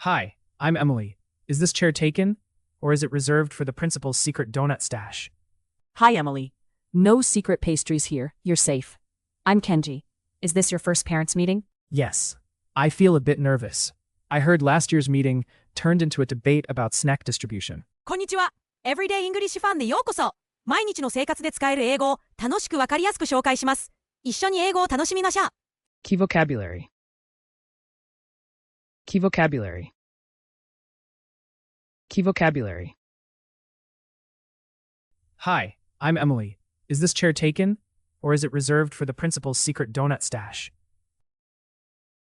Hi, I'm Emily. Is this chair taken? Or is it reserved for the principal's secret donut stash? Hi, Emily. No secret pastries here. You're safe. I'm Kenji. Is this your first parents' meeting? Yes. I feel a bit nervous. I heard last year's meeting turned into a debate about snack distribution. こんにちは。Everyday English ファンでようこそ。毎日の生活で使える英語を楽しくわかりやすく紹介します。一緒に英語を楽しみましょう。Key vocabulary. Key vocabulary. Key vocabulary. Hi, I'm Emily. Is this chair taken? Or is it reserved for the principal's secret donut stash?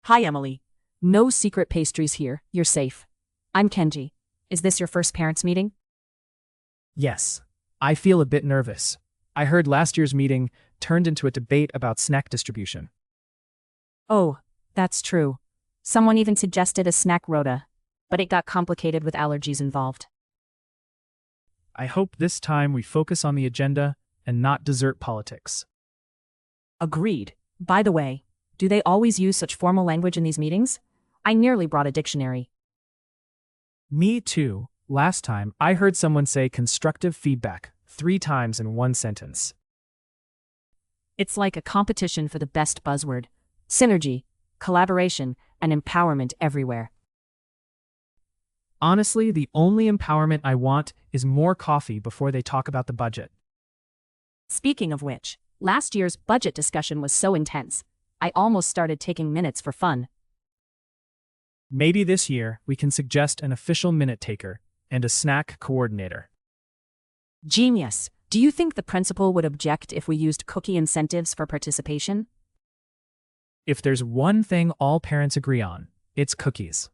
Hi, Emily. No secret pastries here. You're safe. I'm Kenji. Is this your first parents' meeting? Yes. I feel a bit nervous. I heard last year's meeting turned into a debate about snack distribution. Oh, that's true. Someone even suggested a snack rota, but it got complicated with allergies involved. I hope this time we focus on the agenda and not dessert politics. Agreed. By the way, do they always use such formal language in these meetings? I nearly brought a dictionary. Me too. Last time, I heard someone say constructive feedback 3 times in one sentence. It's like a competition for the best buzzword. Synergy, collaboration, and empowerment everywhere. Honestly, the only empowerment I want is more coffee before they talk about the budget. Speaking of which, last year's budget discussion was so intense, I almost started taking minutes for fun. Maybe this year we can suggest an official minute taker and a snack coordinator. Genius. Do you think the principal would object if we used cookie incentives for participation? If there's one thing all parents agree on, it's cookies.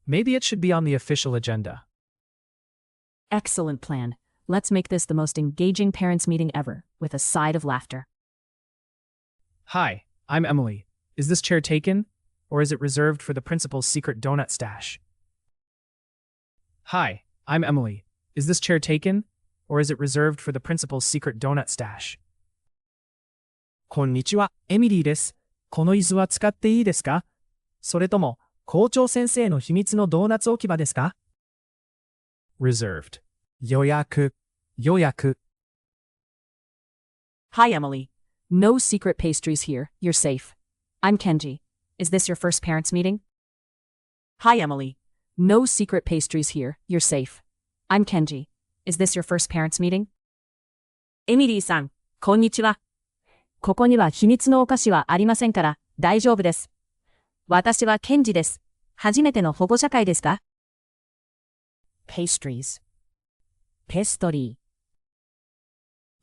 Maybe it should be on the official agenda. Excellent plan. Let's make this the most engaging parents' meeting ever, with a side of laughter. Hi, I'm Emily. Is this chair taken? Or is it reserved for the principal's secret donut stash? Hi, I'm Emily. Is this chair taken? Or is it reserved for the principal's secret donut stash? こんにちは、エミリーです。この椅子は使っていいですか？それとも、校長先生の秘密のドーナツ置き場ですか？ Reserved. 予約。Hi, Emily. No secret pastries here. You're safe. I'm Kenji. Is this your first parents' meeting? Hi, Emily. No secret pastries here. You're safe. I'm Kenji. Is this your first parents' meeting? エミリーさん、こんにちは。ここには秘密のお菓子はありませんから、大丈夫です。私はケンジです。初めての保護者会ですか？ Pastries. ペストリ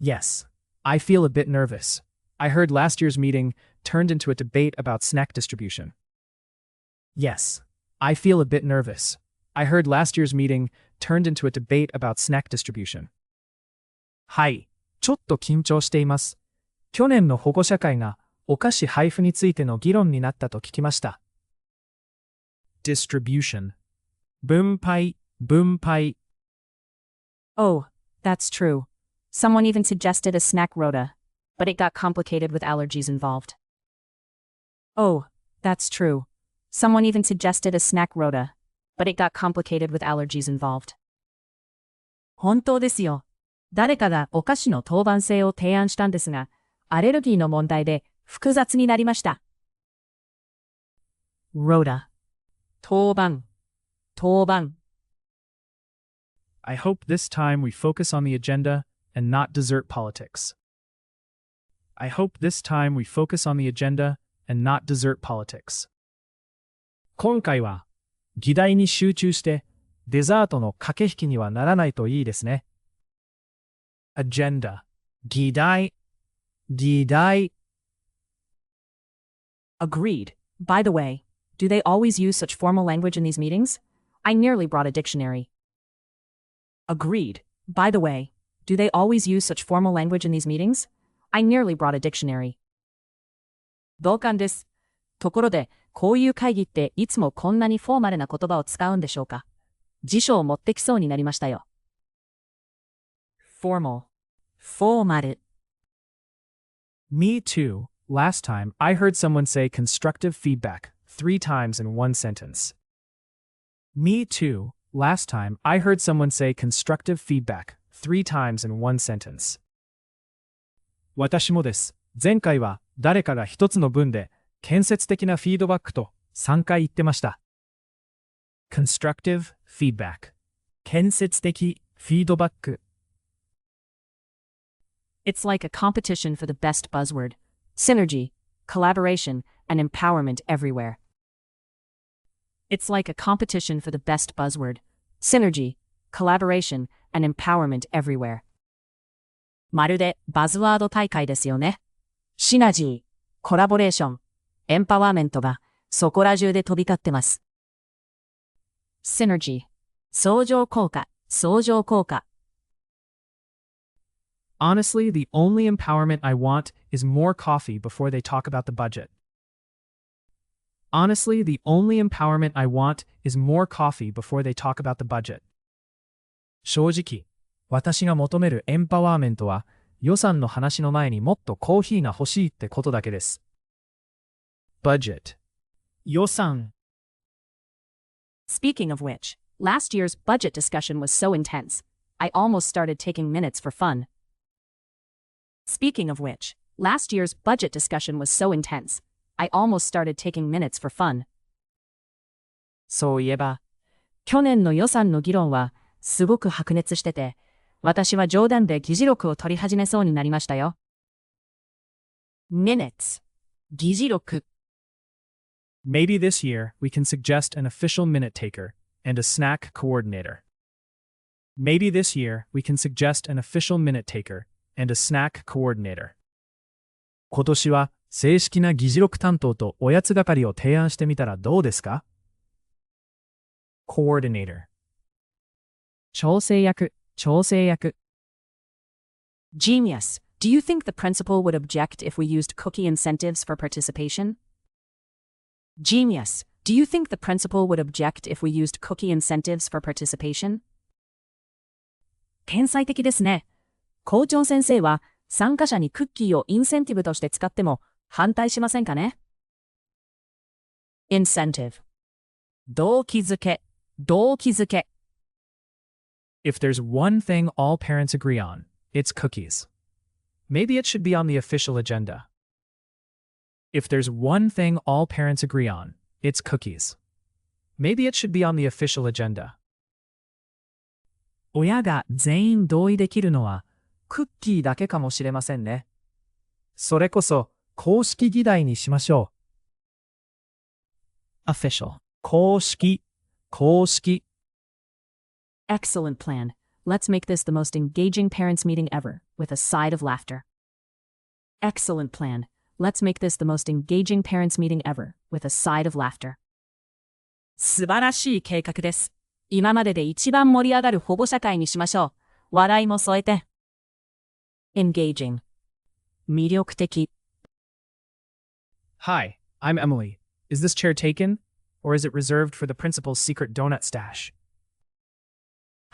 ー。 Yes. I feel a bit nervous. I heard last year's meeting turned into a debate about snack distribution. Yes. I feel a bit nervous. I heard last year's meeting turned into a debate about snack distribution. はい。ちょっと緊張しています。去年の保護者会がお菓子配布についての議論になったと聞きました。Distribution. 分配。Oh, that's true. Someone even suggested a snack rota, but it got complicated with allergies involved. Oh, that's true. Someone even suggested a snack rota, but it got complicated with allergies involved. 本当ですよ。誰かがお菓子の当番制を提案したんですが、アレルギーの問題で複雑になりました。Rota. 当番。I hope this time we focus on the agenda and not dessert politics. I hope this time we focus on the agenda and not dessert politics. 今回は議題に集中してデザートの駆け引きにはならないといいですね。Agenda. 議題。Agreed. By the way, do they always use such formal language in these meetings? I nearly brought a dictionary. Agreed. By the way, do they always use such formal language in these meetings? I nearly brought a dictionary. 同感です。ところで、こういう会議っていつもこんなにフォーマルな言葉を使うんでしょうか？辞書を持ってきそうになりましたよ。Formal. フォーマル。Me too. Last time, I heard someone say constructive feedback 3 times in one sentence. Me too. Last time, I heard someone say constructive feedback 3 times in one sentence. 私もです。前回は誰かが一つの文で建設的なフィードバックと3回言ってました。constructive feedback 建設的フィードバック。It's like a competition for the best buzzword. Synergy, collaboration, and empowerment everywhere. It's like a competition for the best buzzword. Synergy, collaboration, and empowerment everywhere. まるでバズワード大会ですよね。シナジー、コラボレーション、エンパワーメントがそこら中で飛び交ってます。Synergy、相乗効果、相乗効果。Honestly, the only empowerment I want is more coffee before they talk about the budget. Honestly, the only empowerment I want is more coffee before they talk about the budget. 正直、私が求めるエンパワーメントは予算の話の前にもっとコーヒーが欲しいってことだけです。budget 予算。Speaking of which, last year's budget discussion was so intense, I almost started taking minutes for fun. Speaking of which, last year's budget discussion was so intense, I almost started taking minutes for fun. そういえば、去年の予算の議論はすごく白熱してて、私は冗談で議事録を取り始めそうになりましたよ。minutes 議事録。Maybe this year we can suggest an official minute taker and a snack coordinator. Maybe this year we can suggest an official minute taker and a snack coordinator. 今年は正式な議事録担当とおやつ係を提案してみたらどうですか？ coordinator 調整役、調整役。Genius. Do you think the principal would object if we used cookie incentives for participation? Genius. Do you think the principal would object if we used cookie incentives for participation? 天才的ですね。校長先生は参加者にクッキーをインセンティブとして使っても反対しませんかね？ incentive 動機づけ、動機づけ。If there's one thing all parents agree on, it's cookies. Maybe it should be on the official agenda. If there's one thing all parents agree on, it's cookies. Maybe it should be on the official agenda. 親が全員同意できるのはクッキーだけかもしれませんね。それこそ公式議題にしましょう。official 公式、公式。Excellent plan. Let's make this the most engaging parents' meeting ever, with a side of laughter. Excellent plan. Let's make this the most engaging parents' meeting ever, with a side of laughter. 素晴らしい計画です。今までで一番盛り上がる保護者会にしましょう。笑いも添えて。engaging 魅力的。Hi, I'm Emily. Is this chair taken? Or is it reserved for the principal's secret donut stash?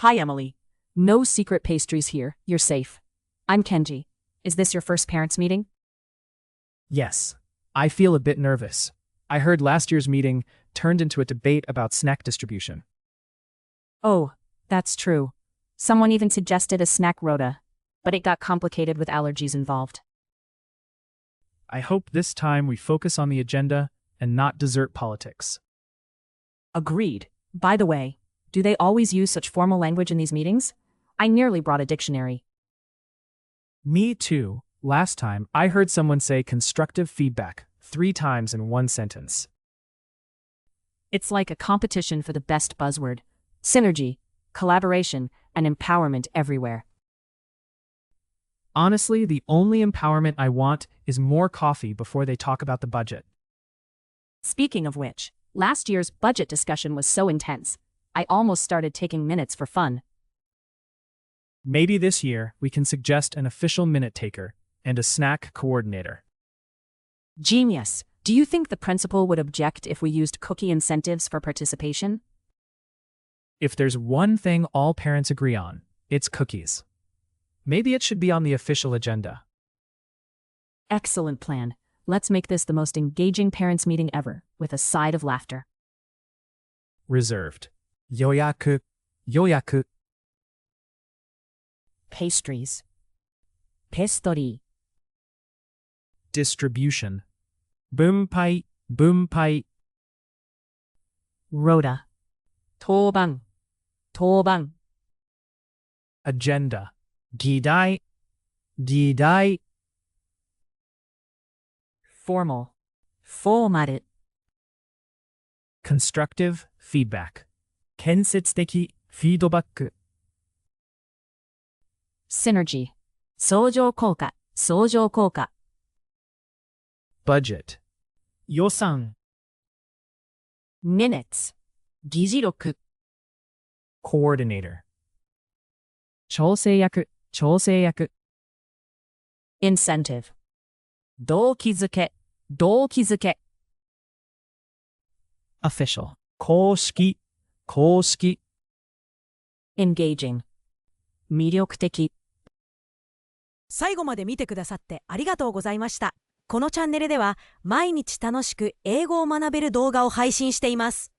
Hi, Emily. No secret pastries here. You're safe. I'm Kenji. Is this your first parents' meeting? Yes. I feel a bit nervous. I heard last year's meeting turned into a debate about snack distribution. Oh, that's true. Someone even suggested a snack rota, but it got complicated with allergies involved. I hope this time we focus on the agenda and not dessert politics. Agreed. By the way, do they always use such formal language in these meetings? I nearly brought a dictionary. Me too. Last time, I heard someone say constructive feedback 3 times in one sentence. It's like a competition for the best buzzword. Synergy, collaboration, and empowerment everywhere. Honestly, the only empowerment I want is more coffee before they talk about the budget. Speaking of which, last year's budget discussion was so intense, I almost started taking minutes for fun. Maybe this year we can suggest an official minute taker and a snack coordinator. Genius. Do you think the principal would object if we used cookie incentives for participation? If there's one thing all parents agree on, it's cookies. Maybe it should be on the official agenda. Excellent plan. Let's make this the most engaging parents' meeting ever, with a side of laughter. Reserved 予約、予約。pastries, ペストリー、 distribution、分配、分配。rota, 当番、当番、agenda、議題、議題。formal, フォーマル、constructive feedback、建設的フィードバック。synergy, 相乗効果、相乗効果、budget、予算。minutes, 議事録、coordinator、調整役、調整役、incentive, 動機づけ、動機づけ、official, 公式、公式。engaging, 魅力的。最後まで見てくださってありがとうございました。このチャンネルでは毎日楽しく英語を学べる動画を配信しています。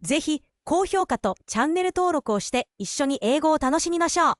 ぜひ高評価とチャンネル登録をして一緒に英語を楽しみましょう。